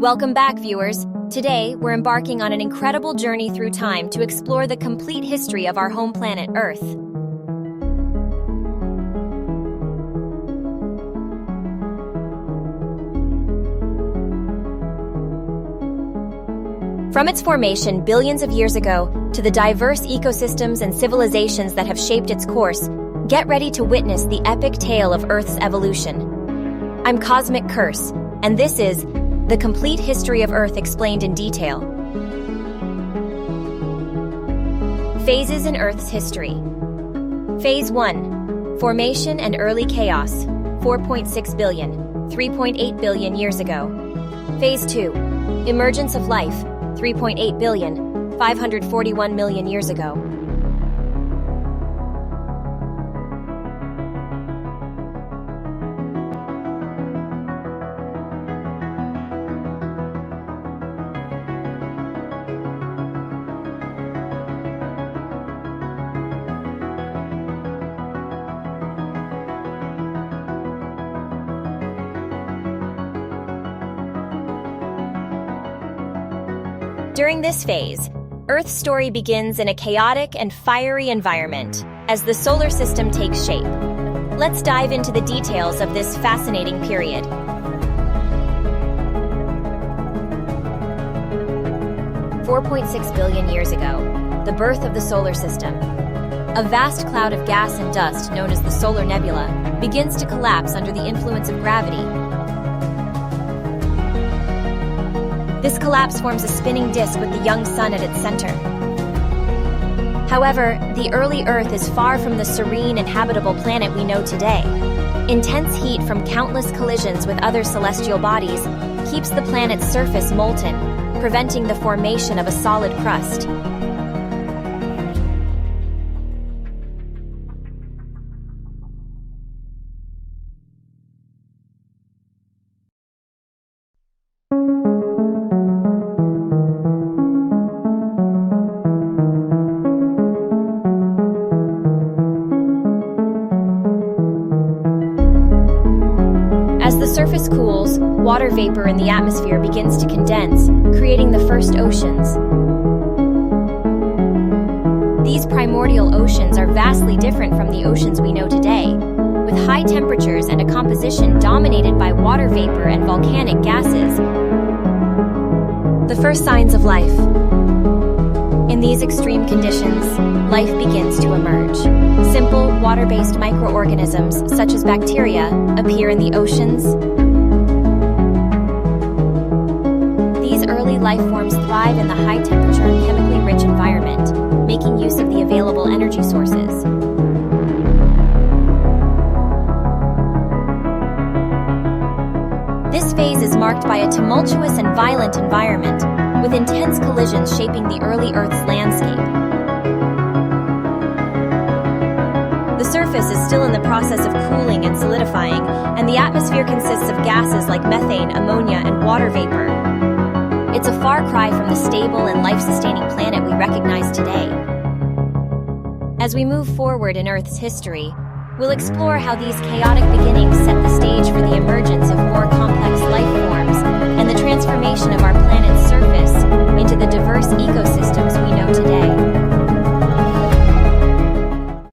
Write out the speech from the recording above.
Welcome back, viewers. Today, we're embarking on an incredible journey through time to explore the complete history of our home planet, Earth. From its formation billions of years ago to the diverse ecosystems and civilizations that have shaped its course, get ready to witness the epic tale of Earth's evolution. I'm Cosmic Curse, and this is The Complete History of Earth Explained in Detail. Phases in Earth's History. Phase 1. Formation and Early Chaos, 4.6 billion, 3.8 billion years ago. Phase 2. Emergence of Life, 3.8 billion, 541 million years ago. During this phase, Earth's story begins in a chaotic and fiery environment as the solar system takes shape. Let's dive into the details of this fascinating period. $4.6 billion years ago, the birth of the solar system. A vast cloud of gas and dust known as the solar nebula begins to collapse under the influence of gravity. This collapse forms a spinning disk with the young sun at its center. However, the early Earth is far from the serene and habitable planet we know today. Intense heat from countless collisions with other celestial bodies keeps the planet's surface molten, preventing the formation of a solid crust. As the surface cools, water vapor in the atmosphere begins to condense, creating the first oceans. These primordial oceans are vastly different from the oceans we know today, with high temperatures and a composition dominated by water vapor and volcanic gases. The first signs of life. In these extreme conditions, life begins to emerge. Simple, water-based microorganisms, such as bacteria, appear in the oceans. These early life forms thrive in the high-temperature, chemically-rich environment, making use of the available energy sources. This phase is marked by a tumultuous and violent environment, with intense collisions shaping the early Earth's landscape. The surface is still in the process of cooling and solidifying, and the atmosphere consists of gases like methane, ammonia, and water vapor. It's a far cry from the stable and life-sustaining planet we recognize today. As we move forward in Earth's history, we'll explore how these chaotic beginnings set the stage for the emergence of more complex life forms and the transformation of our planet's surface into the diverse ecosystems we know today.